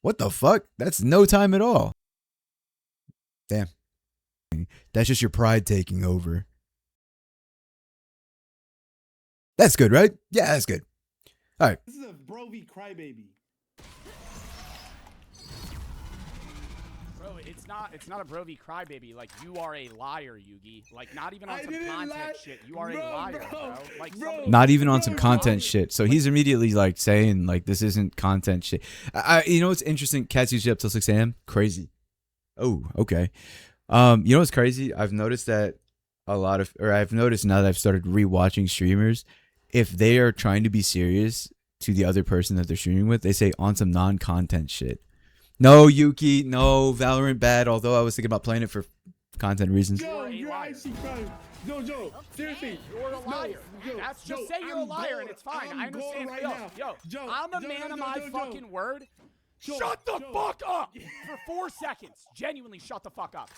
What the fuck? That's no time at all. Damn. That's just your pride taking over. That's good, right? Yeah, that's good. All right. This is a bro v crybaby. Bro, it's not a bro v crybaby. Like, you are a liar, Yugi. Like, not even on some content shit. You are a liar, bro. Like, not even on some content shit. So he's immediately like saying like this isn't content shit. You know what's interesting? Cats usually up till 6 a.m. Crazy. Oh, okay. You know what's crazy? I've noticed that I've noticed now that I've started rewatching streamers, if they are trying to be serious to the other person that they're streaming with, they say on some non-content shit. No, Yuki, no, Valorant bad, although I was thinking about playing it for content reasons. Yo, you're actually crying. Joe, seriously. You're a liar. That's just say you're a liar and it's fine. I understand. Yo, I'm a man of my fucking word. Shut the fuck up for 4 seconds. Genuinely shut the fuck up.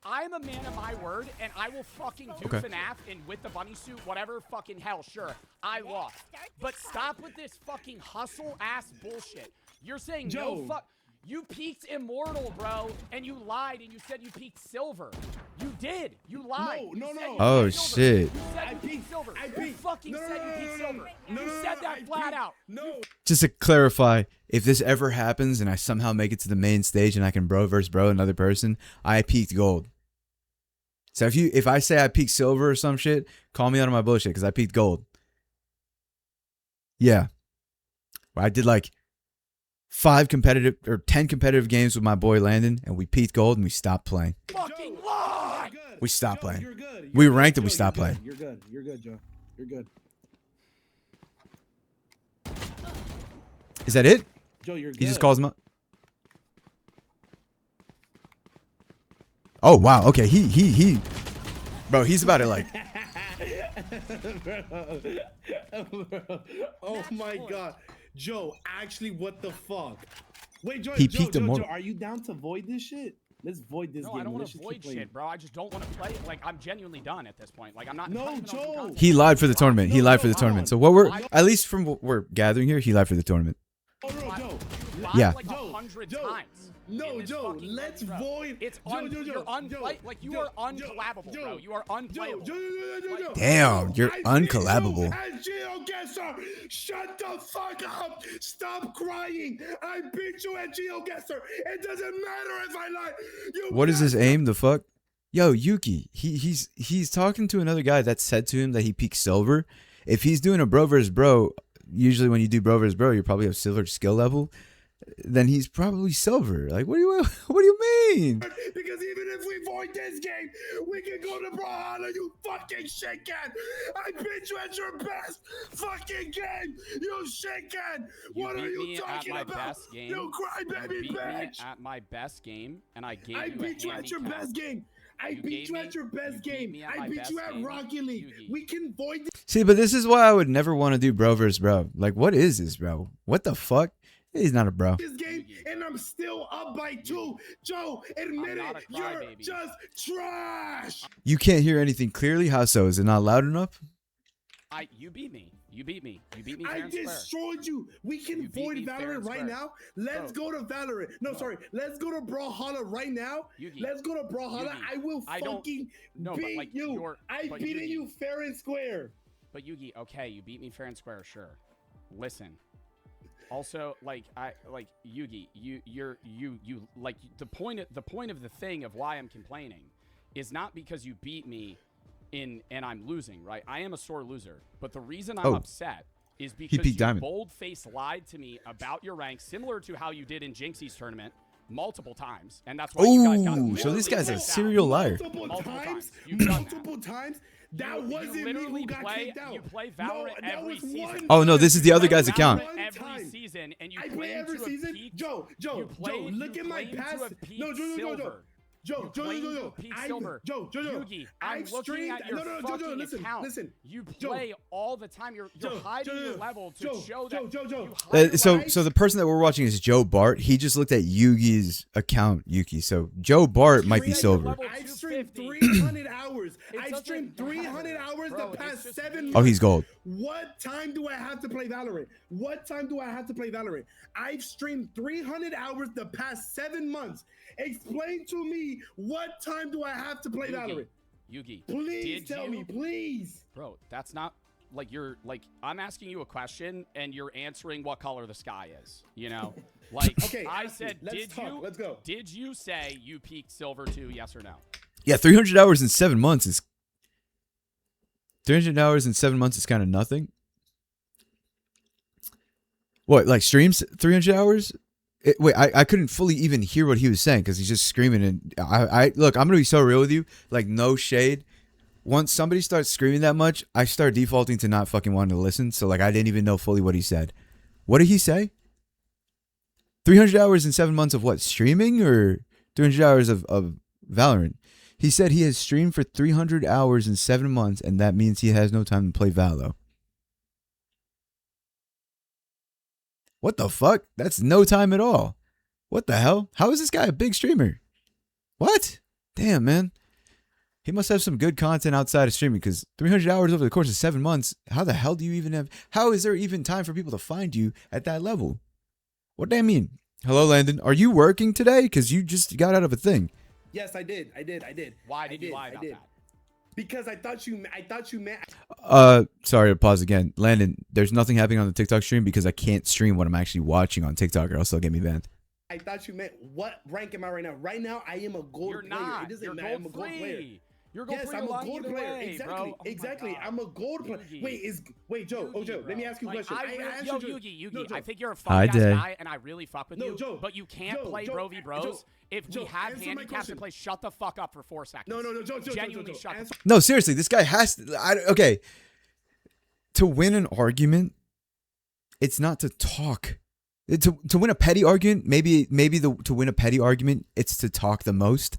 I'm a man of my word, and I will fucking do FNAF and with the bunny suit, whatever fucking hell, sure. I lost. But stop with this fucking hustle-ass bullshit. You're saying no fuck. You peaked Immortal, bro, and you lied, and you said you peaked Silver. You did. You lied. No. Oh, shit. You said you peaked Silver. You fucking said you peaked Silver. You said that flat out. Just to clarify, if this ever happens and I somehow make it to the main stage and I can bro versus bro another person, I peaked gold. So if I say I peaked silver or some shit, call me out on my bullshit because I peaked gold. Yeah. I did like 10 competitive games with my boy Landon, and we peaked gold and we stopped playing. Fucking lie! We stopped playing. You're good. We ranked and we stopped playing. You're good, Joe. You're good. Is that it? Joe, you're good. He just calls him up. Oh wow. Okay. He. Bro, he's about to like. Oh my god. Joe, actually, what the fuck? Wait, Joe, He peaked Immortal. Joe, are you down to void this shit? Let's void this game. No, I don't want to Let's void keep shit, bro. I just don't want to play it. Like, I'm genuinely done at this point. Like, I'm not. No, even on some Joe. content. He lied for the tournament. He lied for the no, tournament. So no, what no, at least from what we're gathering here, he lied for the tournament. Oh, no, Joe. You lied Yeah. like 100 times. No, in this Joe, fucking let's round, bro. void. It's Joe, like you are uncollabable, bro. You are unplayable. Joe. Damn, you're uncollabable. Shut the fuck up! Stop crying! I beat you at GeoGuessr. It doesn't matter if I lie. What is his aim? The fuck? Yo, Yuki, he's talking to another guy that said to him that he peaked silver. If he's doing a bro versus bro, usually when you do bro versus bro, you probably have silver skill level. Then he's probably silver. Like, what do you mean? Because even if we void this game, we can go to Brawlhalla, you fucking shit can. I beat you at your best fucking game, you shit can. What are you talking about? You crybaby bitch. At my best game, and I gave I you beat you at your best game. I beat you at your best game. I beat you at Rocket League. We can void this. See, but this is why I would never want to do bro versus bro. Like, what is this, bro? What the fuck? He's not a bro. This game, and I'm still up by 2. Joe, admit it. You're just trash. You can't hear anything clearly. How so? Is it not loud enough? You beat me. You beat me. You beat me. I destroyed you. We can void Valorant right now. Let's go to Valorant. No, sorry. Let's go to Brawlhalla right now. Let's go to Brawlhalla. I will fucking beat you. I beat you fair and square. But Yugi, okay, you beat me fair and square, sure. Listen. Also, like Yugi, you like the point of the thing of why I'm complaining is not because you beat me and I'm losing, right? I am a sore loser, but the reason I'm upset is because you bold-faced lied to me about your rank, similar to how you did in Jinxie's tournament multiple times, and that's why you guys got. So this guy's a serial liar. Multiple times. That wasn't me who got kicked out. You play Valorant every season. Oh no, this is the other guy's account. Every season, and you I play every season. Joe, look at my past. No, Joe. Yugi, I'm looking at your fucking account. Listen. You play all the time. You're hiding your level to show that. So the person that we're watching is Joe Bart. He just looked at Yugi's account, Yuki. So Joe Bart might be silver. I've streamed 300 hours. I've streamed 300 hours the past 7 months. Oh, he's gold. What time do I have to play Valorant? What time do I have to play Valorant? I've streamed 300 hours the past 7 months. Explain to me what time do I have to play Valorant? Yugi, please tell me, please. Bro, that's not like you're like I'm asking you a question and you're answering what color the sky is. You know, like okay, I said, let's go. Did you say you peaked silver 2? Yes or no? Yeah, 300 hours in 7 months is 300 hours in 7 months is kind of nothing. What, like streams 300 hours? Wait, I couldn't fully even hear what he was saying because he's just screaming. And I look, I'm gonna be so real with you, like no shade. Once somebody starts screaming that much, I start defaulting to not fucking wanting to listen. So like I didn't even know fully what he said. What did he say? 300 hours in 7 months of what? Streaming or 300 hours of Valorant? He said he has streamed for 300 hours in 7 months, and that means he has no time to play Valo. What the fuck? That's no time at all. What the hell? How is this guy a big streamer? What? Damn, man. He must have some good content outside of streaming because 300 hours over the course of 7 months, how the hell do you even have... How is there even time for people to find you at that level? What do I mean? Hello, Landon. Are you working today? Because you just got out of a thing. Yes, I did. Why did you lie about that? Because I thought you meant. Sorry to pause again. Landon, there's nothing happening on the TikTok stream because I can't stream what I'm actually watching on TikTok or else they'll get me banned. I thought you meant what rank am I right now? Right now, I am a gold You're player. not. It doesn't You're matter. I'm a gold player. You're gold yes, player. I'm a gold player. Way, exactly. Oh exactly. I'm a gold player. Wait, Joe. Yugi, Joe. Let me ask you a question. Yugi. No, I think you're a fun guy, and I really fuck with you. Joe, but you can't play Bro v Bros. If we have handicaps in place, shut the fuck up for 4 seconds. No, Joe. Genuinely shut the No, seriously, this guy has to... okay. To win an argument, it's not to talk. To win a petty argument, maybe to win a petty argument, it's to talk the most.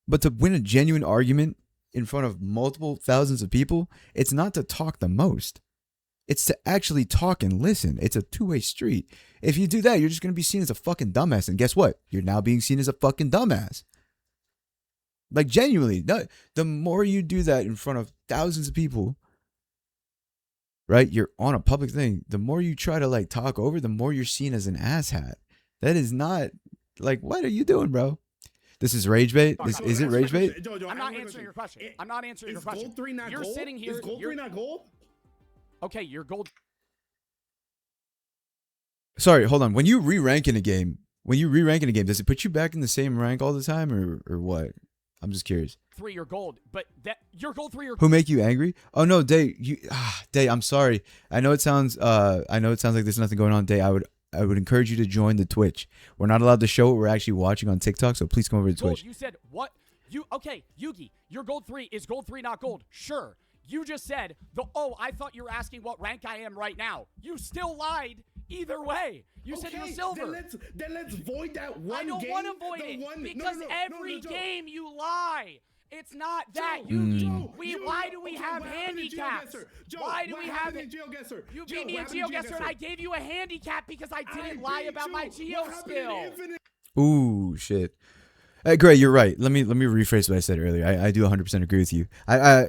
But to win a genuine argument in front of multiple thousands of people, it's not to talk the most. It's to actually talk and listen. It's a two-way street. If you do that, you're just going to be seen as a fucking dumbass. And guess what? You're now being seen as a fucking dumbass. Like, genuinely, the more you do that in front of thousands of people, right? You're on a public thing. The more you try to, like, talk over, the more you're seen as an asshat. That is not, like, what are you doing, bro? This is rage bait? Is it rage bait? I'm not answering your question. I'm not answering your question. Is gold 3 not you're gold? Sitting here. Is gold 3 not gold? Okay, you're gold. Sorry, hold on. When you re-rank in a game, does it put you back in the same rank all the time or what? I'm just curious. 3, you're gold, but you're gold 3. Who make you angry? Oh no, Day. Day. I'm sorry. I know it sounds like there's nothing going on. Day. I would encourage you to join the Twitch. We're not allowed to show what we're actually watching on TikTok, so please come over to Twitch. You said what? Okay, Yugi, you're gold 3. Is gold 3 not gold? Sure. You just said I thought you were asking what rank I am right now. You still lied either way. You said you're silver. Then let's void that one game. I don't want to void it because every game you lie. It's not that. Why do we have handicaps? Why do we have it? You beat me in GeoGuessr and I gave you a handicap because I didn't lie about my geo skill. Ooh, shit. Gray, you're right. Let me rephrase what I said earlier. I do 100% agree with you.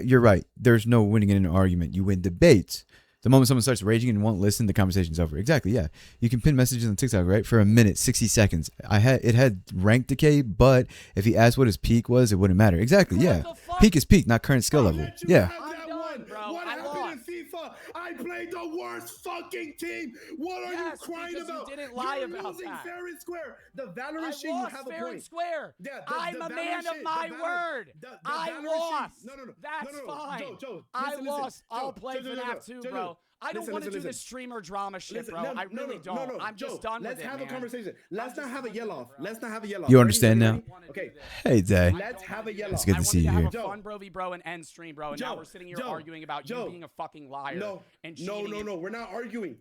You're right. There's no winning in an argument. You win debates. The moment someone starts raging and won't listen, the conversation's over. Exactly, yeah. You can pin messages on TikTok, right? For a minute, 60 seconds. It had rank decay, but if he asked what his peak was, it wouldn't matter. Exactly, yeah. Peak is peak, not current skill level. Yeah. What happened in FIFA? I played the worst fucking team. What are you crying about? You didn't lie about losing that. Fair and square. The Valorant shit, you have a fair point. And square. Yeah, I'm a man of my word. I lost. No. That's fine. Joe, I lost. I'll play FNAF too, bro. I don't want to do this streamer drama shit, bro. I really don't. I'm just done with it, Let's have a conversation. Let's not have a yell off. You understand now? Okay. Hey, Day. Let's have a yell off. It's good to see you here. I wanted to have a fun Bro v Bro and end stream, bro. And now we're sitting here arguing about you being a fucking liar. No. We're not arguing.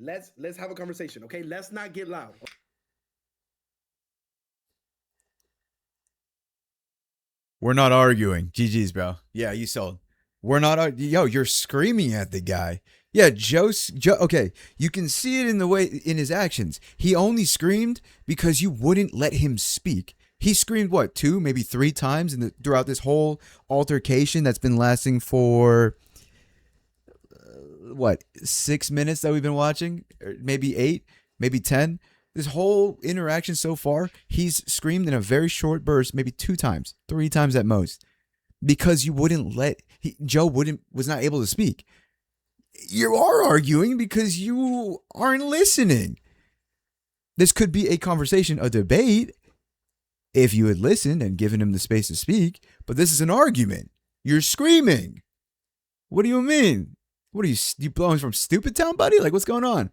Let's have a conversation, okay? Let's not get loud. We're not arguing. GG's, bro. Yeah, you sold. We're not. Yo, you're screaming at the guy. Yeah, Joe. Okay, you can see it in his actions. He only screamed because you wouldn't let him speak. He screamed what, 2, maybe 3 times throughout this whole altercation that's been lasting for 6 minutes that we've been watching, or maybe 8, maybe 10. This whole interaction so far, he's screamed in a very short burst, maybe 2 times, 3 times at most, because you wouldn't let Joe was not able to speak. You are arguing because you aren't listening. This could be a conversation, a debate, if you had listened and given him the space to speak, but this is an argument. You're screaming. What do you mean? What are you blowing from Stupid Town, buddy? Like, what's going on?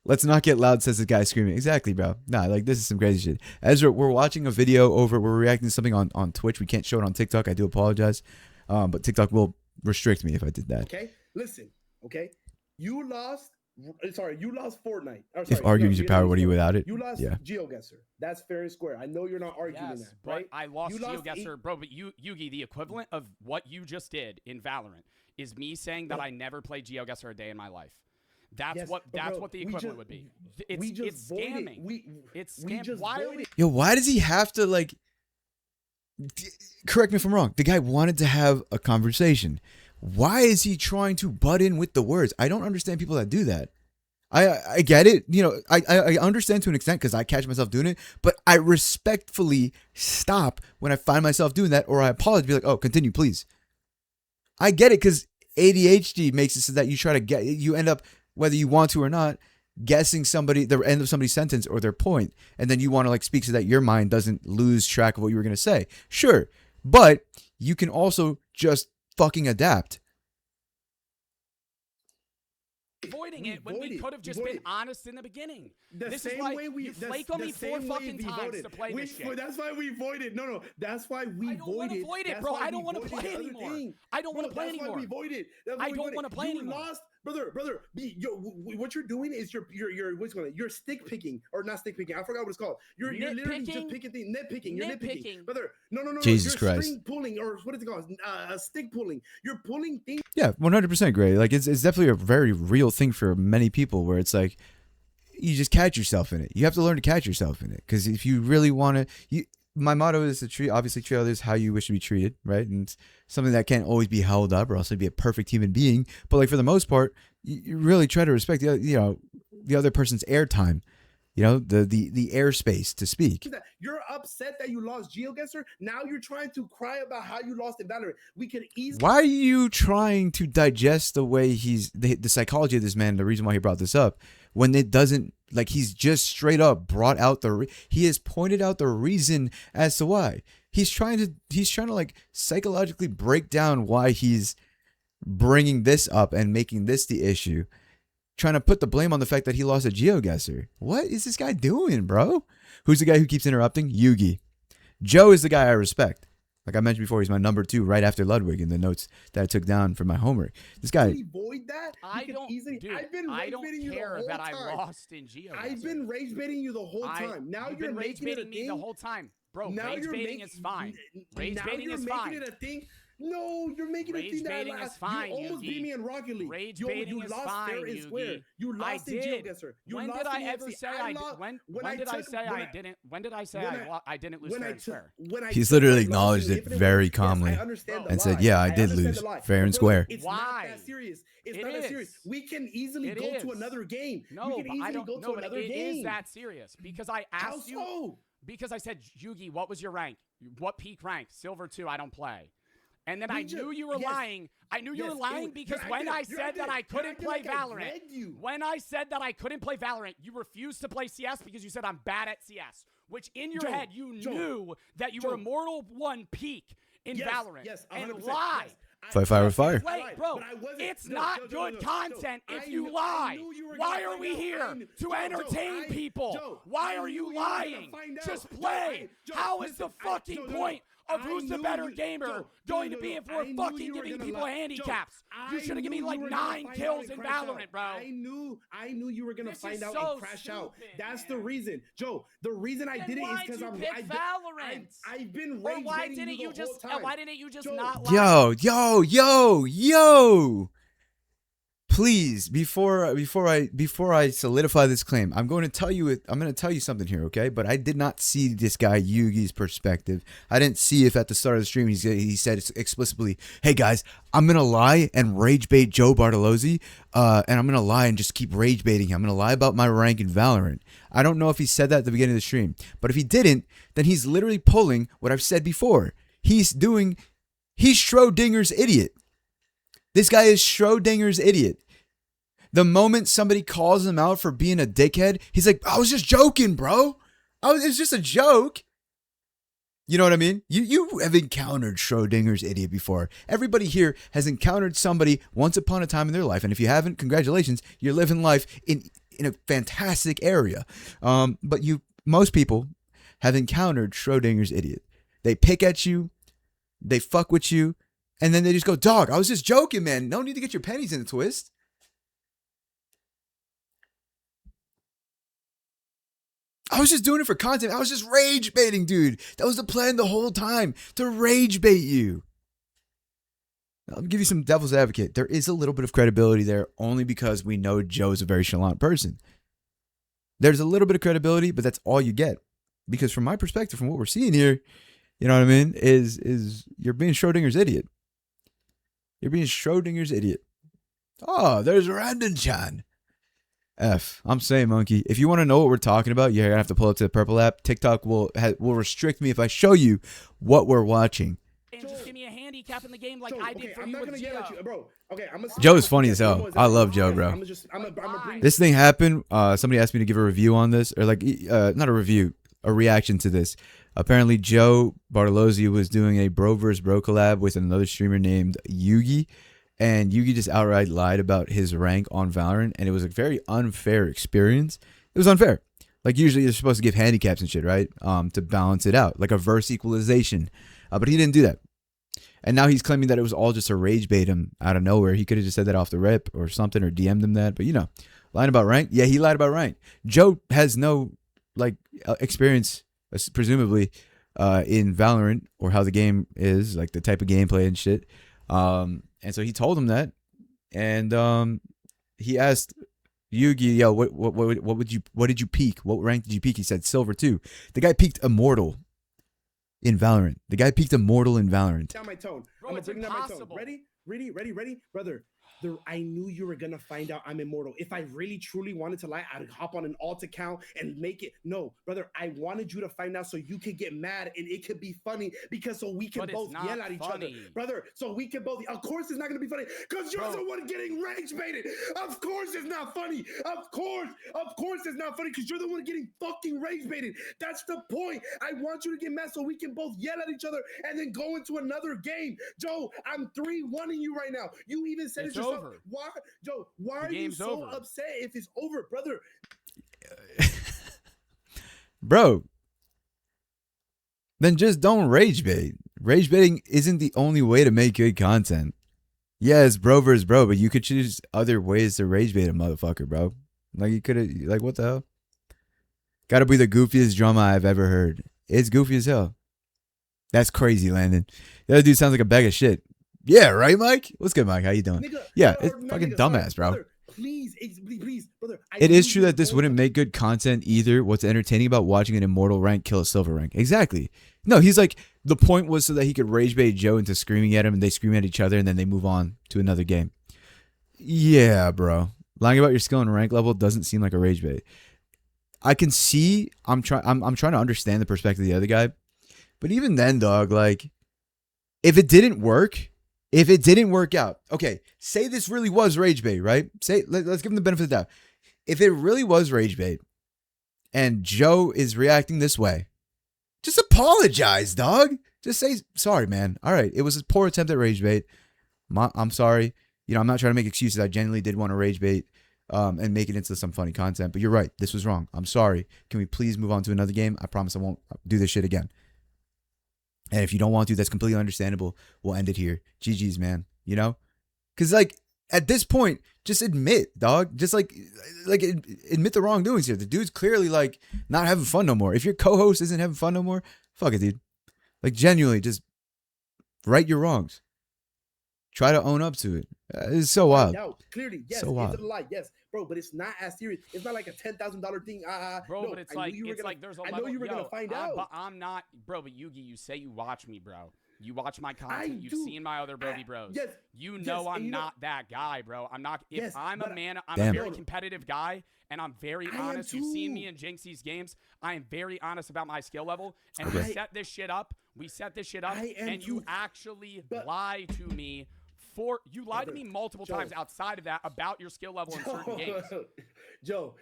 Let's not get loud, says the guy screaming. Exactly, bro. Nah, like, this is some crazy shit. Ezra, we're watching a video we're reacting to something on Twitch. We can't show it on TikTok. I do apologize. But TikTok will restrict me if I did that. Okay, listen, okay? You lost Fortnite. If arguing is your power, what are you without it? You lost GeoGuessr. That's fair and square. I know you're not arguing that, right? I lost GeoGuessr, bro, but Yugi, the equivalent of what you just did in Valorant is me saying that I never played GeoGuessr a day in my life. That's what the equivalent would be. It's scamming. It's scamming. Why does he have to, like, correct me if I'm wrong. The guy wanted to have a conversation. Why is he trying to butt in with the words? I don't understand people that do that. I get it. I understand to an extent because I catch myself doing it, but I respectfully stop when I find myself doing that, or I apologize, be like, oh, continue, please. I get it because ADHD makes it so that you end up, whether you want to or not, guessing the end of somebody's sentence or their point, and then you want to, like, speak so that your mind doesn't lose track of what you were going to say. Sure, but you can also just fucking adapt. Avoiding it when we could have just been honest in the beginning. This is why you flake on me 4 fucking times to play this shit. That's why we voided. No, that's why we voided. I don't want to void it, bro. I don't want to play anymore. I don't want to play anymore. That's why we voided. I don't want to play anymore. Lost. Brother, what you're doing is you're stick picking, or not stick picking. I forgot what it's called. You're literally just picking things, nitpicking. You're nitpicking, brother. No. Jesus you're Christ. String pulling, or what is it called? Stick pulling. You're pulling things. Yeah, 100% great. Like, it's definitely a very real thing for many people, where it's like you just catch yourself in it. You have to learn to catch yourself in it, because if you really want to, my motto is to treat others how you wish to be treated, right? And it's something that can't always be held up, or else you'd be a perfect human being. But, like, for the most part, you really try to respect the other person's airtime, the airspace to speak. You're upset that you lost GeoGuessr. Now you're trying to cry about how you lost in Valorant. We could easily. Why are you trying to digest the way the psychology of this man? The reason why he brought this up, when it doesn't, like, he's just straight up brought out he has pointed out the reason as to why he's trying to like psychologically break down why he's bringing this up and making this the issue, trying to put the blame on the fact that he lost a GeoGuessr. What is this guy doing, bro? Who's the guy who keeps interrupting? Yugi. Joe is the guy I respect. Like I mentioned before, he's my number 2 right after Ludwig in the notes that I took down for my homework. This guy. Avoid that? I don't care that I lost in GeoGuessr. I've been rage baiting you the whole time. Now you're rage baiting me the whole time. Bro, rage baiting is fine. Rage baiting is fine. Making it a thing. No, you're making rage a thing baiting that is fine, you almost beat me in Rocket League. Rage baiting is fine, fair and square. You lost in GeoGuessr. When did I ever say I didn't lose fair and square? He's literally acknowledged it very calmly and said, yeah, I did lose fair and square. It's not that serious. It's not that serious. We can easily go to another game. No, but I don't know, but it is that serious because I asked you. Because I said, Yugi, what was your rank? What peak rank? Silver 2, I don't play. And then I knew you were lying. I knew you were lying because when I said that I couldn't play Valorant, you refused to play CS because you said I'm bad at CS, which in your head you knew that you were Immortal 1 peak in Valorant and lie. Fight fire with fire. Wait, bro, it's not good content if you lie. Why are we here? To entertain people. Why are you lying? Just play. How is the fucking point of who's the better gamer going to be if we're fucking giving people handicaps? You should have given me like 9 kills in Valorant, bro. I knew you were gonna find out and crash out. That's the reason, Joe. The reason I did it is because I'm Valorant. I've been rage baiting you the whole time. Why didn't you just not lie? Yo. please, before I solidify this claim, I'm going to tell you something here, okay? But I did not see this guy Yugi's perspective. I didn't see if at the start of the stream he said explicitly, "Hey guys, I'm gonna lie and rage bait Joe Bartolozzi, and I'm gonna lie and just keep rage baiting him. I'm gonna lie about my rank in Valorant." I don't know if he said that at the beginning of the stream, but if he didn't, then he's literally pulling what I've said before. He's Schrödinger's idiot. This guy is Schrödinger's idiot. The moment somebody calls him out for being a dickhead, he's like, "I was just joking, bro. It's just a joke." You know what I mean? You have encountered Schrödinger's idiot before. Everybody here has encountered somebody once upon a time in their life. And if you haven't, congratulations. You're living life in a fantastic area. But most people have encountered Schrödinger's idiot. They pick at you. They fuck with you. And then they just go, "Dog, I was just joking, man. No need to get your pennies in a twist." I was just doing it for content. I was just rage baiting, dude. That was the plan the whole time, to rage bait you. I'll give you some devil's advocate. There is a little bit of credibility there only because we know Joe's a very chalant person. There's a little bit of credibility, but that's all you get. Because from my perspective, from what we're seeing here, you know what I mean, is you're being Schrödinger's idiot. You're being Schrödinger's idiot. Oh, there's Randon-chan. I'm saying, monkey, if you want to know what we're talking about, you're gonna have to pull up to the purple app. TikTok will restrict me if I show you what we're watching. And just give me a handicap in the game like I did for you with Gio. Bro. Okay, Joe is funny as hell. I love Joe, bro. This thing happened. Somebody asked me to give a review on this, or not a review, a reaction to this. Apparently, Joe Bartolozzi was doing a bro vs. bro collab with another streamer named Yugi. And Yugi just outright lied about his rank on Valorant, and it was a very unfair experience. It was unfair. Like, usually you're supposed to give handicaps and shit, right? To balance it out, like a verse equalization. But he didn't do that. And now he's claiming that it was all just a rage bait him out of nowhere. He could have just said that off the rip or something, or DM'd him that. But, lying about rank? Yeah, he lied about rank. Joe has no, experience, presumably, in Valorant or how the game is, like the type of gameplay and shit. And so he told him that, and he asked Yugi, "Yo, what did you peak? What rank did you peak?" He said silver 2. The guy peaked immortal in Valorant. Down my tone. Bro, I'm it's bringing down my tone. impossible. Ready, brother. I knew you were gonna find out I'm immortal. If I really truly wanted to lie, I'd hop on an alt account and make it. No, brother, I wanted you to find out so you could get mad and it could be funny, because so we can both yell at each other, brother. So we can both. Of course, it's not gonna be funny because you're the one getting rage baited. Of course, it's not funny. Of course, it's not funny because you're the one getting fucking rage baited. That's the point. I want you to get mad so we can both yell at each other and then go into another game. Joe, I'm 3-1ing you right now. You even said it's yourself. Why, Joe? Why are you so upset if it's over, brother? Bro, then just don't rage bait. Rage baiting isn't the only way to make good content. Yeah, it's bro versus bro, but you could choose other ways to rage bait a motherfucker, bro. Like, you could have, what the hell? Gotta be the goofiest drama I've ever heard. It's goofy as hell. That's crazy, Landon. The other dude sounds like a bag of shit. Yeah, right, Mike? What's good, Mike? How you doing? Yeah, it's fucking dumbass, bro. Brother, please, brother. It is true that this wouldn't make good content either. What's entertaining about watching an immortal rank kill a silver rank? Exactly. No, he's like, the point was so that he could rage bait Joe into screaming at him, and they scream at each other, and then they move on to another game. Yeah, bro. Lying about your skill and rank level doesn't seem like a rage bait. I can see, I'm trying to understand the perspective of the other guy. But even then, dog, like, if it didn't work out, okay, say this really was rage bait, right? Let's give him the benefit of the doubt. If it really was rage bait and Joe is reacting this way, just apologize, dog. Just say, sorry, man. All right, it was a poor attempt at rage bait. I'm sorry. I'm not trying to make excuses. I genuinely did want to rage bait and make it into some funny content. But you're right. This was wrong. I'm sorry. Can we please move on to another game? I promise I won't do this shit again. And if you don't want to, that's completely understandable. We'll end it here. GG's, man. Because, like, at this point, just admit, dog. Just, like admit the wrongdoings here. The dude's clearly, like, not having fun no more. If your co-host isn't having fun no more, fuck it, dude. Like, genuinely, just right your wrongs. Try to own up to it. It's so wild. Clearly, yes, so wild. It's a lie, yes, bro. But it's not as serious. It's not like a $10,000 thing. Bro, no, but it's like there's a level. I know you were gonna find out. But I'm not, bro. But Yugi, you say you watch me, bro. You watch my content. You've seen my other Bro v Bros. Yes. You know I'm not that guy, bro. I'm not. If I'm a man, I'm Damn. a very competitive guy, and I'm very honest. You've seen me in Jinxie's games. I am very honest about my skill level, and we set this shit up. And you actually lie to me. You lied to me multiple times outside of that about your skill level in certain games. Joe,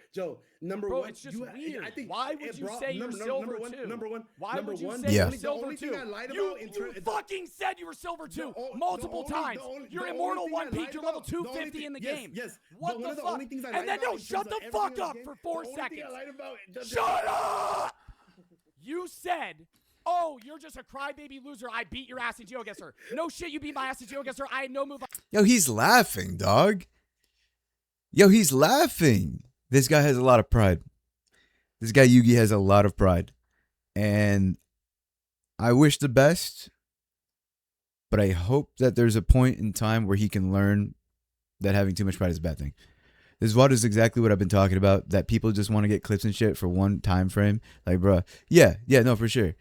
number Bro, one. it's just weird. I think why would you say you're silver too? Number one. Why would you one, say Yeah. you're silver too? You fucking said you were silver too multiple times. You're immortal 1 peak. You're level 250 in the game. Yes. What the fuck? And then no, shut the fuck up for 4 seconds. Shut up! You said, oh, you're just a crybaby loser. I beat your ass in GeoGuessr. No shit, you beat my ass in GeoGuessr. I had no move. Yo, he's laughing, dog. Yo, he's laughing. This guy has a lot of pride. This guy Yugi has a lot of pride. And I wish the best, but I hope that there's a point in time where he can learn that having too much pride is a bad thing. This VOD is exactly what I've been talking about, that people just want to get clips and shit for one time frame. Like, bruh, yeah, no, for sure.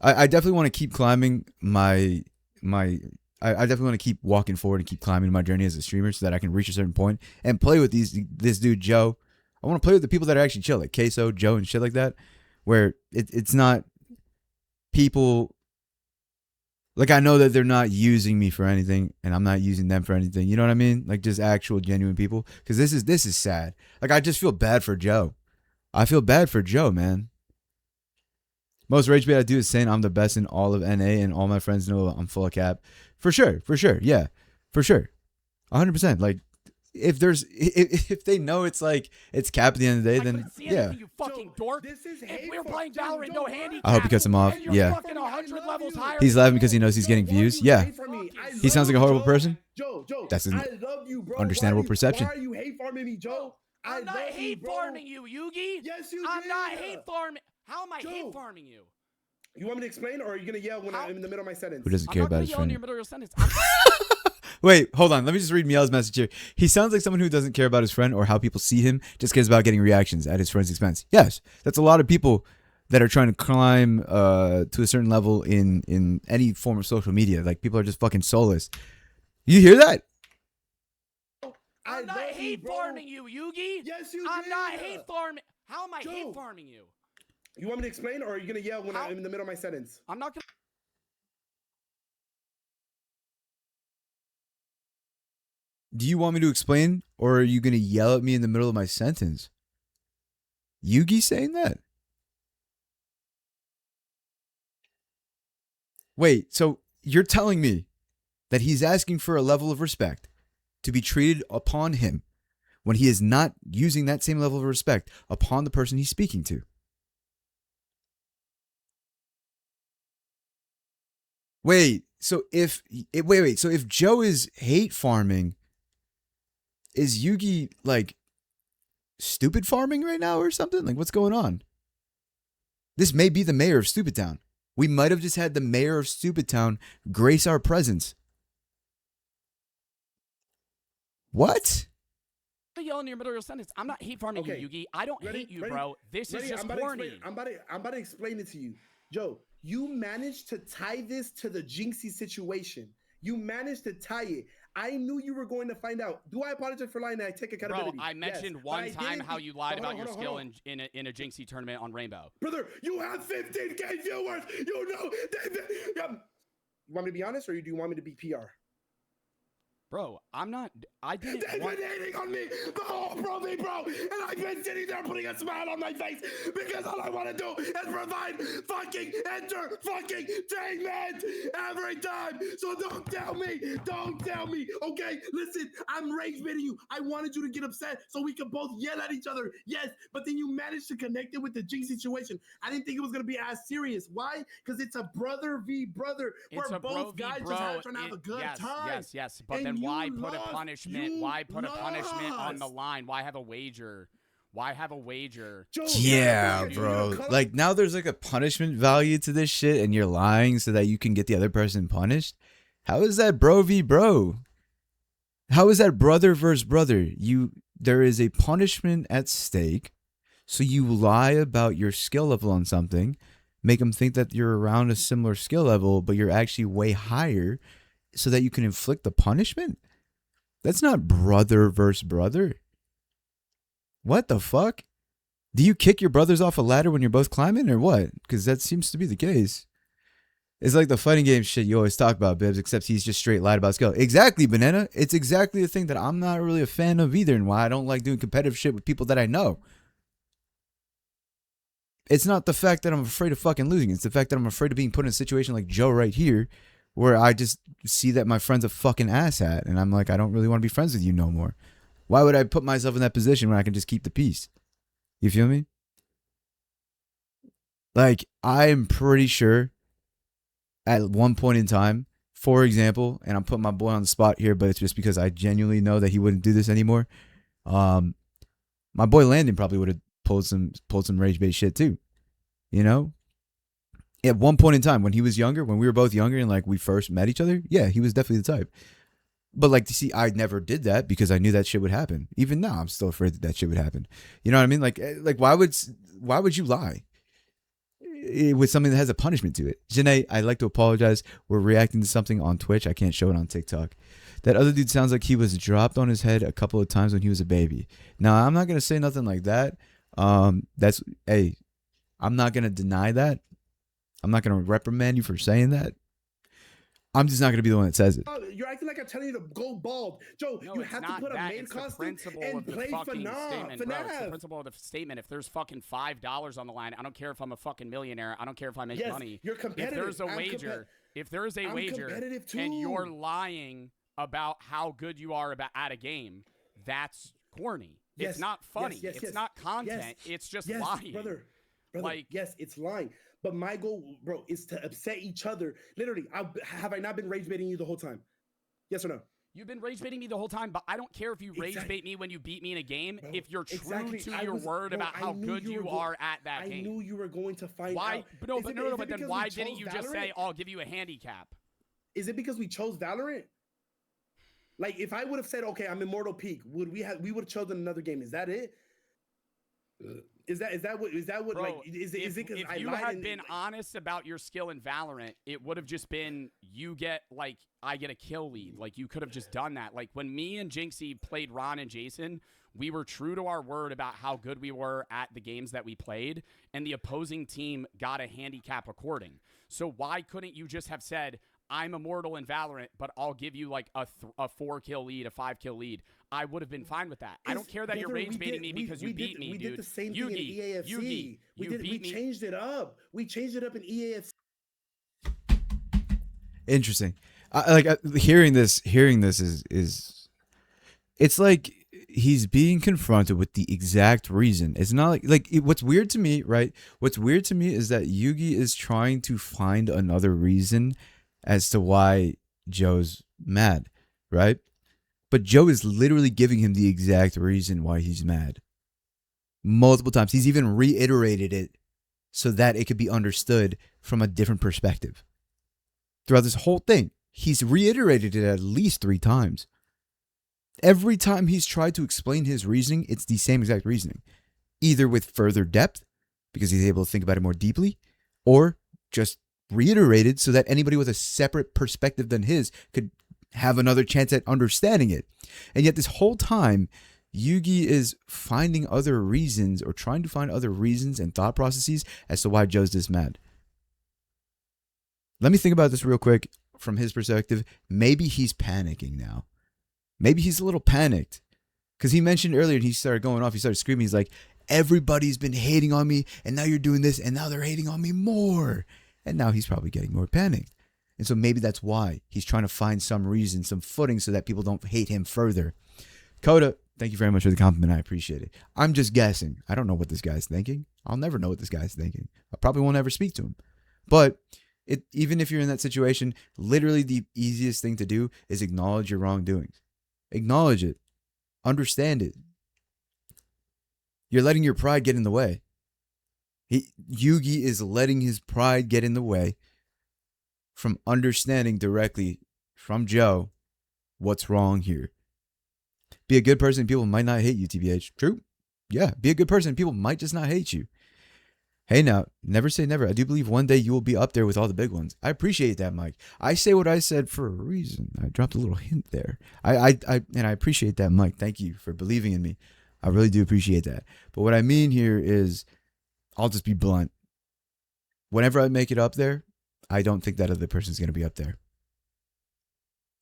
I definitely want to keep climbing I definitely want to keep walking forward and keep climbing my journey as a streamer so that I can reach a certain point and play with this dude, Joe. I want to play with the people that are actually chill, like Queso, Joe, and shit like that, where it's not people. Like, I know that they're not using me for anything and I'm not using them for anything. You know what I mean? Like, just actual genuine people. Because this is sad. Like, I just feel bad for Joe. I feel bad for Joe, man. Most rage bait I do is saying I'm the best in all of NA and all my friends know I'm full of cap. For sure. Yeah. For sure. 100%. Like, if they know it's like it's cap at the end of the day, then yeah. You fucking dork. If we're playing Valorant, no handicap. I hope he cuts him off. Yeah. He's laughing because he knows he's getting views. Yeah. He sounds like a horrible person. Joe, that's an understandable perception. Why are you hate farming me, Joe? I'm not hate farming you, Yugi. Yes, you I'm not hate farming. How am I hate farming you? You want me to explain, or are you gonna yell when I'm in the middle of my sentence? Who doesn't care about his friend? I'm not gonna yell in your middle of your sentence. Wait, hold on. Let me just read Miel's message here. He sounds like someone who doesn't care about his friend or how people see him, just cares about getting reactions at his friend's expense. Yes, that's a lot of people that are trying to climb to a certain level in any form of social media. Like, people are just fucking soulless. You hear that? I'm not hate farming you, Yugi. Yes, you I'm not hate farming. How am I hate farming you? You want me to explain, or are you gonna yell when I'm in the middle of my sentence? I'm not gonna. Do you want me to explain, or are you gonna yell at me in the middle of my sentence? Yugi saying that? Wait, so you're telling me that he's asking for a level of respect to be treated upon him when he is not using that same level of respect upon the person he's speaking to? Wait, so if Joe is hate farming, is Yugi like stupid farming right now or something? Like, what's going on? This may be the mayor of Stupid Town. We might have just had the mayor of Stupid Town grace our presence. What? Yell in your middle of your sentence. I'm not hate farming you, Yugi. I don't hate you, bro. This is just corny. I'm about to explain it to you, Joe. You managed to tie this to the Jinxie situation. You managed to tie it. I knew you were going to find out. Do I apologize for lying? I take accountability. Bro, I mentioned one time how you lied about your skill in a Jinxie tournament on Rainbow. Brother, you have 15K viewers. You know. You want me to be honest, or do you want me to be PR? Bro, I'm not. I didn't. They've been hating on me the whole bro, and I've been sitting there putting a smile on my face because all I want to do is provide fucking entertainment every time. So don't tell me. Okay, listen, I'm rage baiting you. I wanted you to get upset so we could both yell at each other. Yes, but then you managed to connect it with the Jinx situation. I didn't think it was gonna be as serious. Why? Because it's a brother v brother. We're both guys just trying to have a good time. Yes. But then why put a punishment? Why put a punishment on the line? Why have a wager? Yeah, bro. Like, now there's like a punishment value to this shit, and you're lying so that you can get the other person punished. How is that bro v bro? How is that brother versus brother? There is a punishment at stake, so you lie about your skill level on something, make them think that you're around a similar skill level, but you're actually way higher, so that you can inflict the punishment? That's not brother versus brother. What the fuck? Do you kick your brothers off a ladder when you're both climbing, or what? Because that seems to be the case. It's like the fighting game shit you always talk about, Bibbs, except he's just straight lied about skill. Exactly, Banana. It's exactly the thing that I'm not really a fan of either, and why I don't like doing competitive shit with people that I know. It's not the fact that I'm afraid of fucking losing. It's the fact that I'm afraid of being put in a situation like Joe right here, where I just see that my friend's a fucking asshat, and I'm like, I don't really want to be friends with you no more. Why would I put myself in that position when I can just keep the peace? You feel me? Like, I'm pretty sure at one point in time, for example, and I'm putting my boy on the spot here, but it's just because I genuinely know that he wouldn't do this anymore. My boy Landon probably would have pulled some rage bait shit too. You know? At one point in time when he was younger, when we were both younger and like we first met each other, yeah, he was definitely the type. But like, to see, I never did that because I knew that shit would happen. Even now, I'm still afraid that shit would happen. You know what I mean? Like why would you lie with something that has a punishment to it? Janae, I'd like to apologize. We're reacting to something on Twitch. I can't show it on TikTok. That other dude sounds like he was dropped on his head a couple of times when he was a baby. Now, I'm not gonna say nothing like that. I'm not gonna deny that. I'm not gonna reprimand you for saying that. I'm just not going to be the one that says it. Oh, you're acting like I'm telling you to go bald. Joe, no, you have to put a main costume and play FNAF. Bro, it's the principle of the statement. If there's fucking $5 on the line, I don't care if I'm a fucking millionaire. I don't care if I make money. You're competitive. If there's a wager and you're lying about how good you are at a game, that's corny. It's not funny. It's not content. It's just lying. Brother, like, yes, it's lying. But my goal, bro, is to upset each other. Literally, have I not been rage baiting you the whole time? Yes or no? You've been rage baiting me the whole time, but I don't care if you rage bait me when you beat me in a game. Bro, if you're true to your word about how good you are at that game. I knew you were going to find out. But then why didn't you just say, I'll give you a handicap? Is it because we chose Valorant? Like, if I would have said, okay, I'm Immortal Peak, we would have chosen another game. Is that it? Is that what Bro, like is it because if you had been honest about your skill in Valorant, it would have just been I get a kill lead. Like, you could have just done that. Like, when me and Jinxie played Ron and Jason, we were true to our word about how good we were at the games that we played, and the opposing team got a handicap according. So why couldn't you just have said, I'm immortal in Valorant, but I'll give you like a 4-kill lead, a 5-kill lead? I would have been fine with that. I don't care that you're rage baiting me because you beat me, dude. We did the same thing in EAFC. We changed it up. We changed it up in EAFC. Interesting. Hearing this is it's like he's being confronted with the exact reason. It's not what's weird to me, right? What's weird to me is that Yugi is trying to find another reason as to why Joe's mad, right? But Joe is literally giving him the exact reason why he's mad. Multiple times. He's even reiterated it so that it could be understood from a different perspective. Throughout this whole thing, he's reiterated it at least 3 times. Every time he's tried to explain his reasoning, it's the same exact reasoning. Either with further depth, because he's able to think about it more deeply, or just reiterated so that anybody with a separate perspective than his could have another chance at understanding it. And yet this whole time, Yugi is finding other reasons or trying to find other reasons and thought processes as to why Joe's this mad. Let me think about this real quick from his perspective. Maybe he's panicking now. Maybe he's a little panicked. Because he mentioned earlier, and he started going off, he started screaming, he's like, everybody's been hating on me, and now you're doing this, and now they're hating on me more. And now he's probably getting more panicked. And so maybe that's why he's trying to find some reason, some footing so that people don't hate him further. Coda, thank you very much for the compliment. I appreciate it. I'm just guessing. I don't know what this guy's thinking. I'll never know what this guy's thinking. I probably won't ever speak to him. But even if you're in that situation, literally the easiest thing to do is acknowledge your wrongdoings. Acknowledge it. Understand it. You're letting your pride get in the way. Yugi is letting his pride get in the way from understanding directly from Joe what's wrong here. Be a good person, people might not hate you, TBH. True. Yeah, be a good person, people might just not hate you. Hey now, never say never. I do believe one day you will be up there with all the big ones. I appreciate that, Mike. I say what I said for a reason. I dropped a little hint there. And I appreciate that, Mike. Thank you for believing in me. I really do appreciate that. But what I mean here is, I'll just be blunt. Whenever I make it up there, I don't think that other person's going to be up there.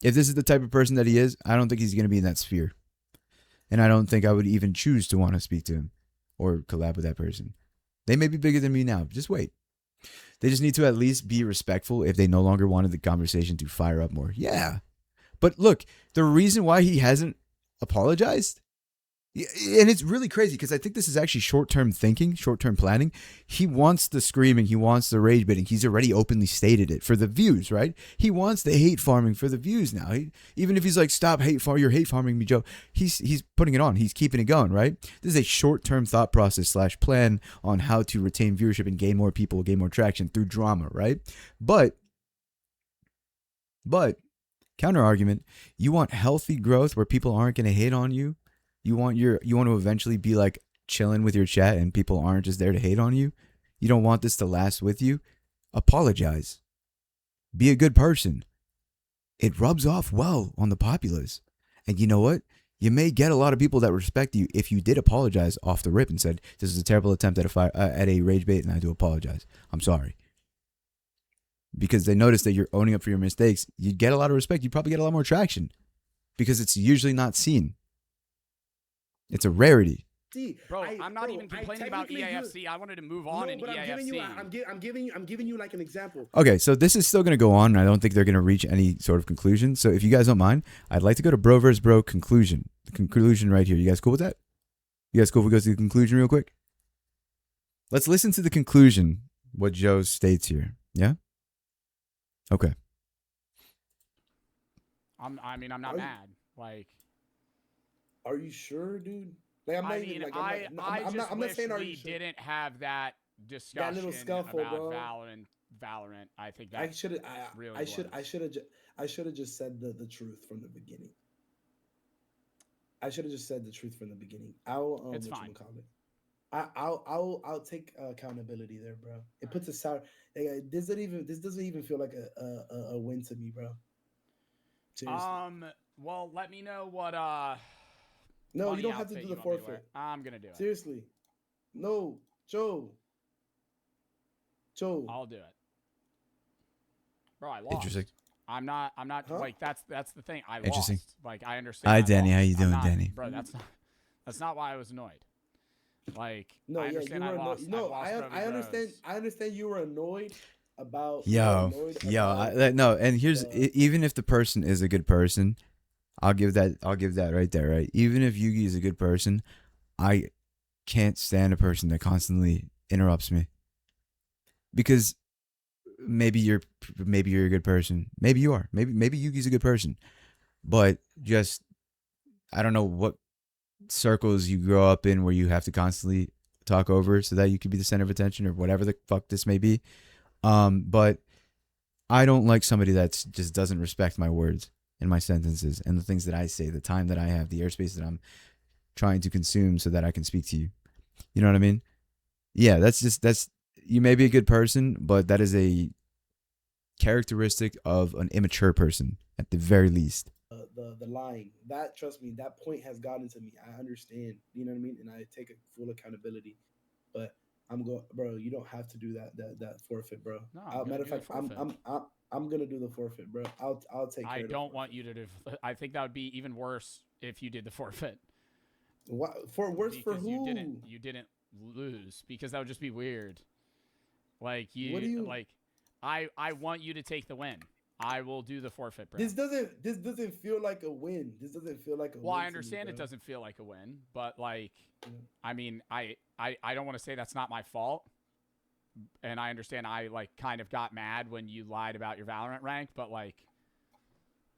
If this is the type of person that he is, I don't think he's going to be in that sphere. And I don't think I would even choose to want to speak to him or collab with that person. They may be bigger than me now. Just wait. They just need to at least be respectful if they no longer wanted the conversation to fire up more. Yeah. But look, the reason why he hasn't apologized, and it's really crazy because I think this is actually short-term thinking, short-term planning. He wants the screaming. He wants the rage baiting. He's already openly stated it for the views, right? He wants the hate farming for the views now. Even if he's like, stop you're hate farming me, Joe. He's putting it on. He's keeping it going, right? This is a short-term thought process / plan on how to retain viewership and gain more people, gain more traction through drama, right? But counter argument, you want healthy growth where people aren't going to hate on you. You want to eventually be like chilling with your chat and people aren't just there to hate on you. You don't want this to last with you. Apologize. Be a good person. It rubs off well on the populace. And you know what? You may get a lot of people that respect you if you did apologize off the rip and said, this is a terrible attempt at a rage bait and I do apologize. I'm sorry. Because they notice that you're owning up for your mistakes. You'd get a lot of respect. You'd probably get a lot more traction because it's usually not seen. It's a rarity. Bro, I'm not even complaining about EAFC. I wanted to move on in EAFC. I'm giving you like an example. Okay, so this is still going to go on, and I don't think they're going to reach any sort of conclusion. So if you guys don't mind, I'd like to go to bro versus bro conclusion. The conclusion right here. You guys cool with that? You guys cool if we go to the conclusion real quick? Let's listen to the conclusion, what Joe states here. Yeah? Okay. I'm not mad. Like... Are you sure, dude? Like, I'm not wish saying we didn't have that discussion little scuffle, about bro. Valorant. I think that I should have just said the truth from the beginning. I should have just said the truth from the beginning. It's fine. I'll take accountability there, bro. It puts a sour. This doesn't even feel like a win to me, bro. Seriously. Well, let me know what No, you don't have to do the forfeit. I'm gonna do it. Seriously. No, Joe. I'll do it. Bro, I lost. Interesting. I'm not Huh? like that's the thing. I Interesting. lost. Like I understand. Hi, Danny. How you doing, Danny? Bro, that's not why I was annoyed. Like no, I understand you were I lost. No, I understand. Bros. I understand you were annoyed about. No. And here's even if the person is a good person, I'll give that right there, right? Even if Yugi is a good person, I can't stand a person that constantly interrupts me. Because maybe you're a good person. Maybe you are. Maybe Yugi's a good person. But just I don't know what circles you grow up in where you have to constantly talk over so that you can be the center of attention or whatever the fuck this may be. But I don't like somebody that just doesn't respect my words and my sentences and the things that I say, the time that I have, the airspace that I'm trying to consume so that I can speak to you. You know what I mean? Yeah, that's you may be a good person, but that is a characteristic of an immature person at the very least. The lying, that, trust me, that point has gotten to me. I understand, you know what I mean, and I take full accountability. But bro. You don't have to do that forfeit, bro. No, matter of fact, I'm gonna do the forfeit, bro. I'll take. I don't want you to do. I think that would be even worse if you did the forfeit. What for? Worse for who? You didn't lose because that would just be weird. Like I want you to take the win. I will do the forfeit, bro. This doesn't feel like a win. This doesn't feel like a win. Well, I understand it doesn't feel like a win, but like, I mean, I don't want to say that's not my fault. And I understand I like kind of got mad when you lied about your Valorant rank, but like,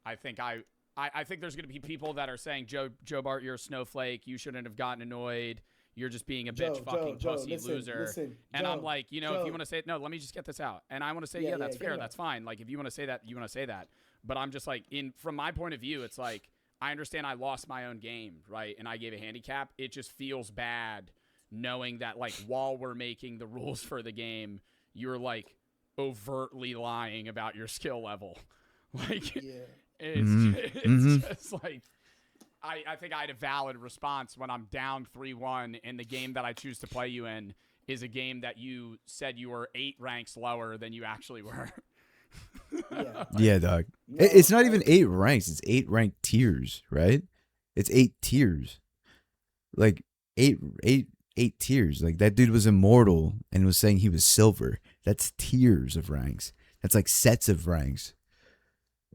I think there's going to be people that are saying, Joe Bart, you're a snowflake. You shouldn't have gotten annoyed. You're just being a bitch, pussy, loser. And I'm like, if you want to say it, no, let me just get this out. And I want to say, that's fair. That's fine. Like, if you want to say that, you want to say that. But I'm just like, from my point of view, it's like, I understand I lost my own game, right? And I gave a handicap. It just feels bad knowing that, like, while we're making the rules for the game, you're, like, overtly lying about your skill level. Like, it's just, like, I think I had a valid response when I'm down 3-1 and the game that I choose to play you in is a game that you said you were 8 ranks lower than you actually were. Yeah, dog. No, it's not even 8 ranks. It's 8 ranked tiers, right? It's 8 tiers. Like, eight tiers. Like, that dude was immortal and was saying he was silver. That's tiers of ranks. That's like sets of ranks.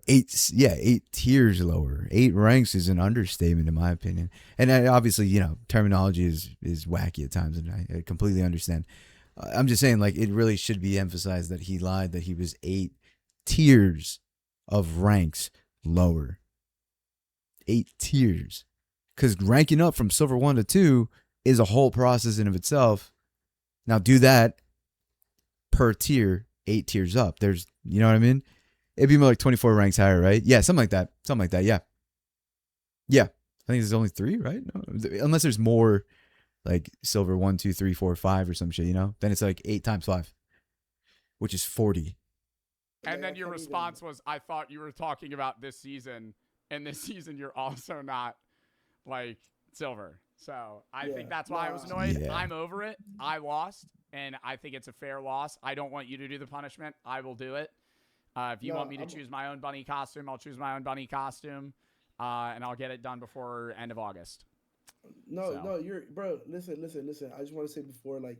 8 tiers lower. 8 ranks is an understatement in my opinion. And obviously, terminology is wacky at times, and I completely understand. I'm just saying, like, it really should be emphasized that he lied, that he was 8 tiers of ranks lower. 8 tiers. Because ranking up from silver 1 to 2 is a whole process in of itself. Now do that per tier, 8 tiers up. There's, you know what I mean? It'd be more like 24 ranks higher, right? Yeah, something like that. Yeah. Yeah. I think there's only 3, right? No, unless there's more, like silver 1, 2, 3, 4, 5 or some shit, Then it's like 8 times 5, which is 40. And then your response was, I thought you were talking about this season, and this season you're also not, like, silver. So I think that's why I was annoyed. Yeah. I'm over it. I lost, and I think it's a fair loss. I don't want you to do the punishment. I will do it. If you want me to choose my own bunny costume, I'll choose my own bunny costume, and I'll get it done before end of August. No, you're, bro. Listen. I just want to say before, bro,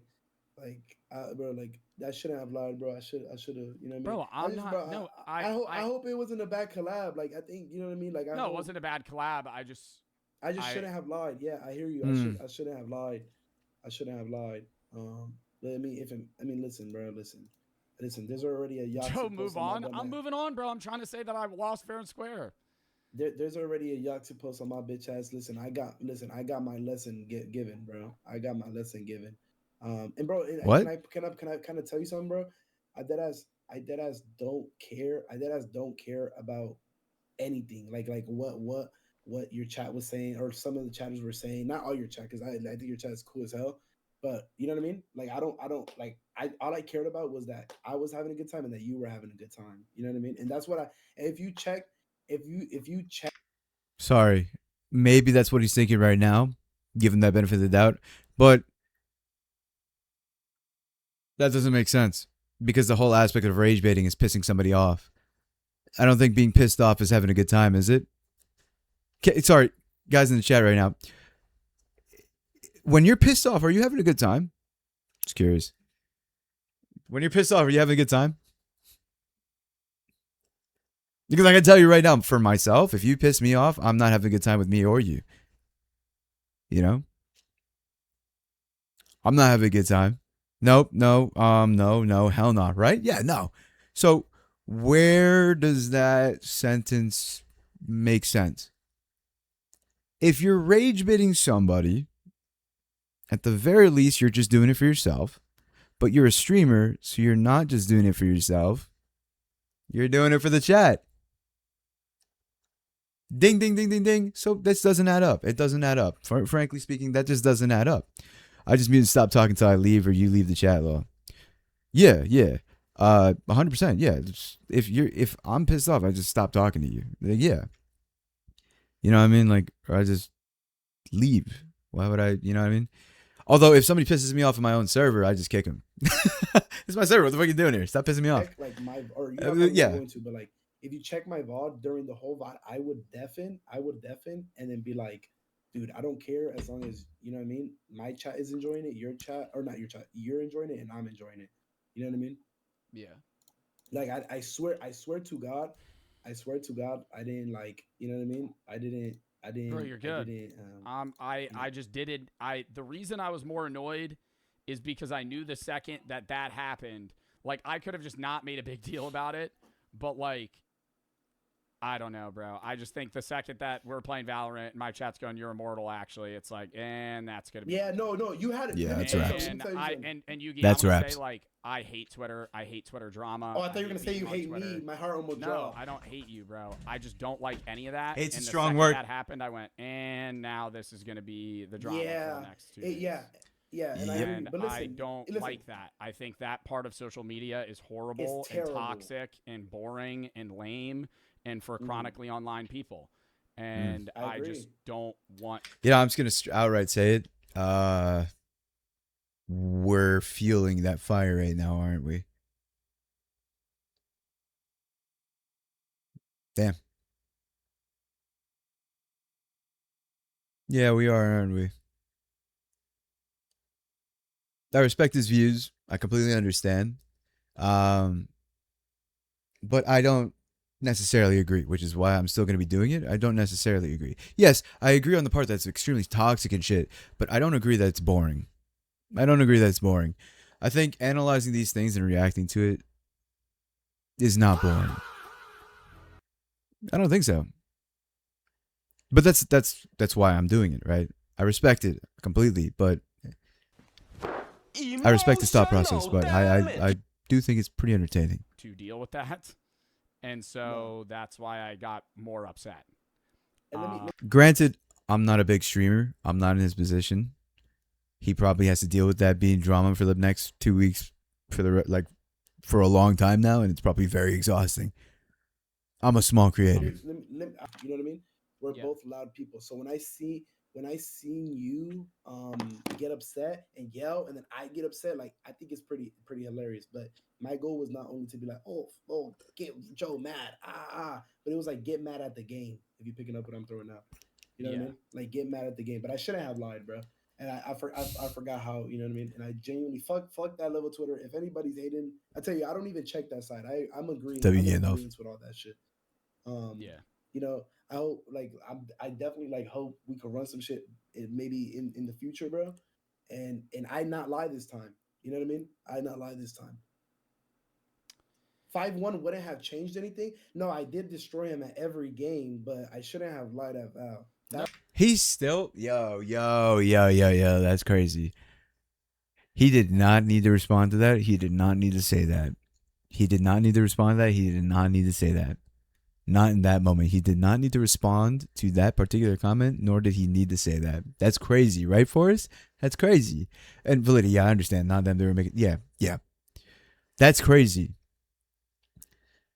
like, that shouldn't have lied, bro. I should have, you know what I mean? Bro, I hope it wasn't a bad collab. Like, I think, you know what I mean? Like, it wasn't a bad collab. I just shouldn't have lied. Yeah, I hear you. I shouldn't have lied. Listen, bro. Listen, there's already a yacht. Joe, move on. I'm moving on, bro. I'm trying to say that I lost fair and square. There's already a yacht to post on my bitch ass. Listen, I got my lesson given, bro. I got my lesson given. And bro, what? Can I kind of tell you something, bro? I dead ass don't care. I dead ass don't care about anything. Like what your chat was saying, or some of the chatters were saying. Not all your chat, because I think your chat is cool as hell. But you know what I mean? Like, I don't like, all I cared about was that I was having a good time and that you were having a good time. You know what I mean? And that's what if you check. Sorry, maybe that's what he's thinking right now, give him that benefit of the doubt, but that doesn't make sense, because the whole aspect of rage baiting is pissing somebody off. I don't think being pissed off is having a good time, is it? Sorry, guys in the chat right now. When you're pissed off, are you having a good time? Just curious. When you're pissed off, are you having a good time? Because I can tell you right now, for myself, if you piss me off, I'm not having a good time with me or you. I'm not having a good time. Nope, no, hell no, right? Yeah, no. So where does that sentence make sense? If you're rage baiting somebody, at the very least, you're just doing it for yourself. But you're a streamer, so you're not just doing it for yourself. You're doing it for the chat. Ding, ding, ding, ding, ding. So this doesn't add up. It doesn't add up. Frankly speaking, that just doesn't add up. I just need to stop talking until I leave or you leave the chat, Law. Yeah. 100%. Yeah. If I'm pissed off, I just stop talking to you. Like, yeah. You know what I mean? Like, or I just leave. Why would I? You know what I mean? Although if somebody pisses me off on my own server, I just kick him. It's my server. What the fuck are you doing here? Stop pissing me off. Like going to, but like, if you check my VOD during the whole VOD, I would deafen and then be like, dude, I don't care as long as, you know what I mean? My chat is enjoying it, your chat, or not your chat, you're enjoying it and I'm enjoying it. You know what I mean? Yeah. Like, I swear to God, I didn't, like, you know what I mean? I didn't. Bro, you're good. I just did it. The reason I was more annoyed is because I knew the second that happened, like, I could have just not made a big deal about it, but like, I don't know, bro. I just think the second that we're playing Valorant, my chat's going, "You're immortal." Actually, it's like, and that's gonna be. Yeah, no, you had it. Yeah, that's right. raps. And Yugi, That's I'm gonna raps. say, like, I hate Twitter. I hate Twitter drama. Oh, I thought you were gonna say you hate Twitter. me. My heart almost No, dropped. I don't hate you, bro. I just don't like any of that. Hate's and a the strong second word. that happened, I went, and now this is gonna be the drama for the next 2 days. Yeah, and And but listen, I don't like that. I think that part of social media is horrible and toxic and boring and lame and for chronically online people. And I just don't want. Yeah, I'm just gonna outright say it. We're feeling that fire right now, aren't we? Damn. Yeah, we are, aren't we? I respect his views. I completely understand. But I don't necessarily agree, which is why I'm still going to be doing it. I don't necessarily agree. Yes, I agree on the part that's extremely toxic and shit, but I don't agree that it's boring. I don't agree that it's boring. I think analyzing these things and reacting to it is not boring. I don't think so. But that's why I'm doing it, right? I respect it completely, but I respect his thought process, but I do think it's pretty entertaining to deal with that. And so that's why I got more upset. Granted, I'm not a big streamer. I'm not in his position. He probably has to deal with that being drama for the next 2 weeks for a long time now, and it's probably very exhausting. I'm a small creator. You know what I mean? We're both loud people. So when I seen you get upset and yell, and then I get upset, like I think it's pretty hilarious. But my goal was not only to be like, oh, get Joe mad, but it was like get mad at the game. If you're picking up what I'm throwing out, you know what I mean? Like get mad at the game. But I shouldn't have lied, bro. And I forgot how, you know what I mean? And I genuinely fuck that level Twitter. If anybody's hating, I tell you, I don't even check that side. I'm agreeing. I'm in agreement with all that shit. You know, I hope I definitely hope we could run some shit maybe in the future, bro. And I not lie this time. You know what I mean? I not lie this time. 5-1 wouldn't have changed anything. No, I did destroy him at every game, but I shouldn't have lied at Val. He's still yo. That's crazy. He did not need to respond to that. He did not need to say that. He did not need to respond to that. He did not need to say that. Not in that moment. He did not need to respond to that particular comment, nor did he need to say that. That's crazy, right, Forrest? That's crazy. And Validity, yeah, I understand. Not them. They were making, yeah. That's crazy.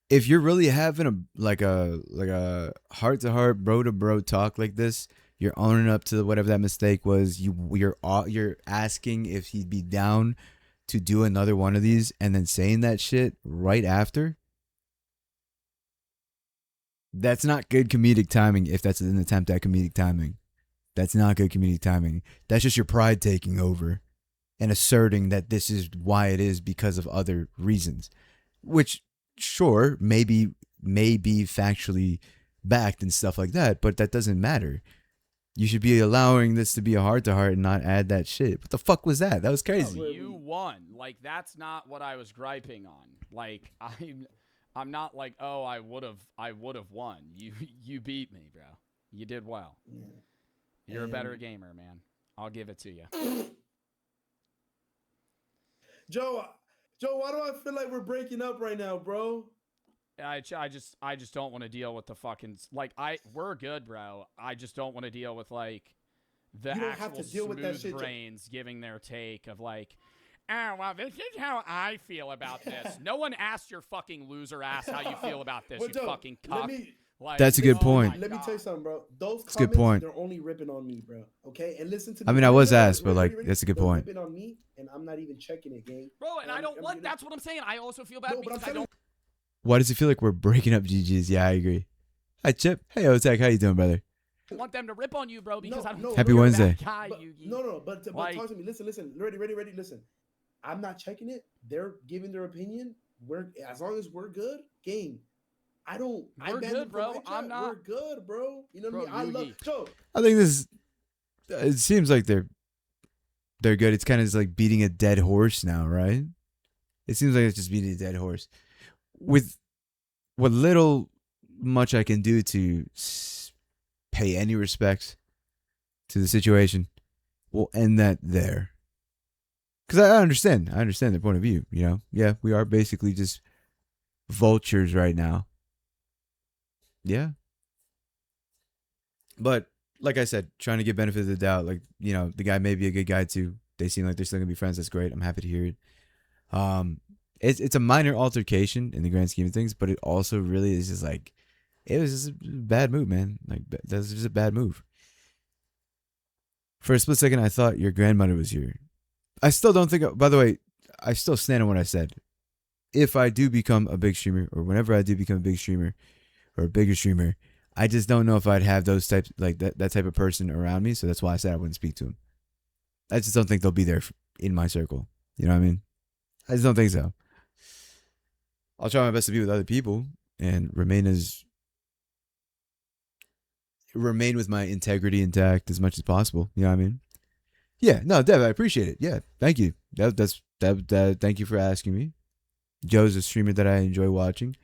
If you're really having a heart to heart, bro to bro talk like this, you're owning up to whatever that mistake was. You're asking if he'd be down to do another one of these, and then saying that shit right after. That's not good comedic timing. If that's an attempt at comedic timing, that's not good comedic timing. That's just your pride taking over and asserting that this is why it is because of other reasons, which sure maybe factually backed and stuff like that, but that doesn't matter. You should be allowing this to be a heart to heart and not add that shit. What the fuck was that? That was crazy. You won. Like that's not what I was griping on. Like I'm not like, oh, I would have won. You beat me, bro. You did well. Yeah. You're a better gamer, man. I'll give it to you. Joe, why do I feel like we're breaking up right now, bro? I just don't want to deal with the fucking we're good, bro. I just don't want to deal with the you don't have to deal with that shit, brains giving their take of oh, well, this is how I feel about this. No one asked your fucking loser ass how you feel about this, you fucking cuck. That's a good point. Let me tell you something, bro. Those comments, good point. They're only ripping on me, bro. Okay? And listen to me. I mean, I was asked, but that's a good point. They're ripping on me, and I'm not even checking it, gang. Bro, and I don't want, that's what I'm saying. I also feel bad because I don't. Why does it feel like we're breaking up GG's? Yeah, I agree. Hi, Chip. Hey, Otek. How you doing, brother? I want them to rip on you, bro, because I don't. Happy Wednesday. But talk to me. Listen. Ready. Listen. I'm not checking it. They're giving their opinion. As long as we're good, game. We're good, bro. I'm not. We're good, bro. You know what I mean? I love Joe. I think this. It seems like they're good. It's kind of like beating a dead horse now, right? It seems like it's just beating a dead horse. With what little much I can do to pay any respects to the situation, we'll end that there. Because I understand their point of view. You know, yeah, we are basically just vultures right now. Yeah, but like I said, trying to give benefit of the doubt. Like, you know, the guy may be a good guy too. They seem like they're still gonna be friends. That's great. I'm happy to hear it. It's a minor altercation in the grand scheme of things, but it also really is just like, it was just a bad move, man. Like, that's just a bad move. For a split second, I thought your grandmother was here. I still don't think. By the way, I still stand on what I said. If I do become a big streamer, or whenever I do become a big streamer, or a bigger streamer, I just don't know if I'd have those types, like that type of person around me. So that's why I said I wouldn't speak to him. I just don't think they'll be there in my circle. You know what I mean? I just don't think so. I'll try my best to be with other people and remain with my integrity intact as much as possible. You know what I mean? Yeah, no, Dev, I appreciate it. Yeah, thank you. Thank you for asking me. Joe's a streamer that I enjoy watching.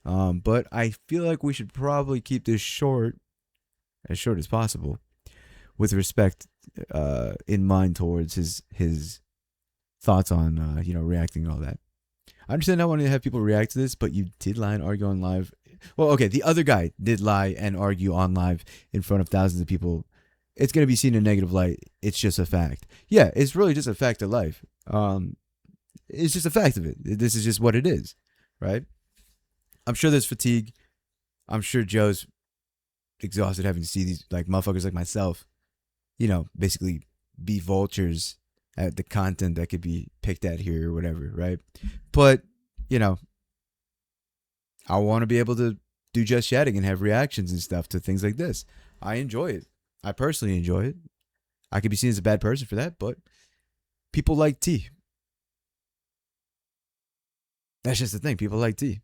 But I feel like we should probably keep this as short as possible, with respect in mind towards his thoughts on reacting and all that. I understand not wanting to have people react to this, but you did lie and argue on live. Well, okay, the other guy did lie and argue on live in front of thousands of people. It's going to be seen in a negative light. It's just a fact. Yeah, it's really just a fact of life. It's just a fact of it. This is just what it is, right? I'm sure there's fatigue. I'm sure Joe's exhausted having to see these like motherfuckers like myself, basically be vultures at the content that could be picked at here or whatever, right? But, I want to be able to do just chatting and have reactions and stuff to things like this. I enjoy it. I personally enjoy it. I could be seen as a bad person for that, but people like tea. That's just the thing. People like tea.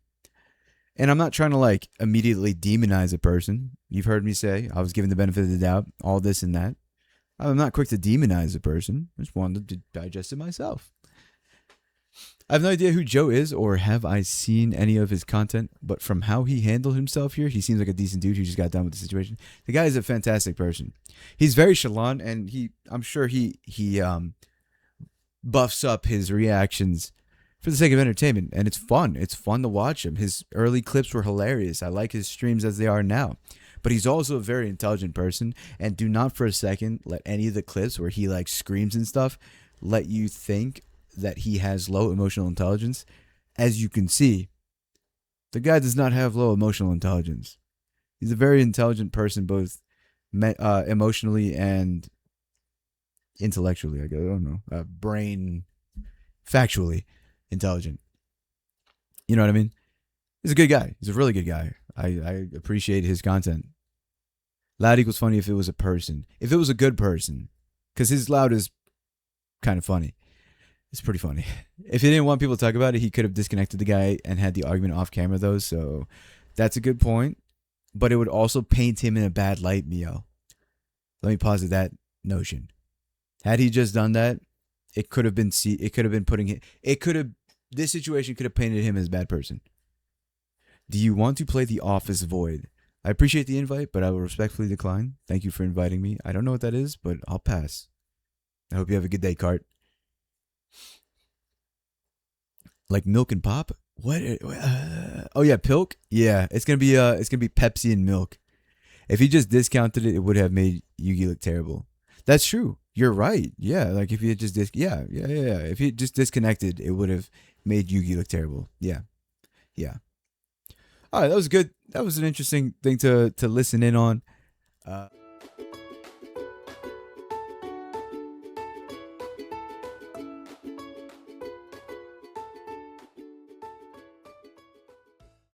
And I'm not trying to immediately demonize a person. You've heard me say I was given the benefit of the doubt, all this and that. I'm not quick to demonize a person. I just wanted to digest it myself. I have no idea who Joe is or have I seen any of his content, but from how he handled himself here, he seems like a decent dude who just got done with the situation. The guy is a fantastic person. He's very chalant, and I'm sure he buffs up his reactions for the sake of entertainment, and it's fun. It's fun to watch him. His early clips were hilarious. I like his streams as they are now. But he's also a very intelligent person, and do not for a second let any of the clips where he screams and stuff let you think that he has low emotional intelligence. As you can see, the guy does not have low emotional intelligence. He's a very intelligent person, both emotionally and intellectually. I don't know, factually intelligent. You know what I mean? He's a good guy. He's a really good guy. I appreciate his content. Loud equals funny if it was a person. If it was a good person. Because his loud is kind of funny. It's pretty funny. If he didn't want people to talk about it, he could have disconnected the guy and had the argument off camera, though. So that's a good point. But it would also paint him in a bad light, Mio. Let me posit that notion. Had he just done that, it could have been putting him. This situation could have painted him as a bad person. Do you want to play The Office Void? I appreciate the invite, but I will respectfully decline. Thank you for inviting me. I don't know what that is, but I'll pass. I hope you have a good day, Cart. Like milk and pop? What? Oh yeah, Pilk. Yeah, it's gonna be Pepsi and milk. If he just discounted it, it would have made Yugi look terrible. That's true. You're right. Yeah, if he had just If he just disconnected, it would have made Yugi look terrible. Yeah. All right, that was good. That was an interesting thing to listen in on.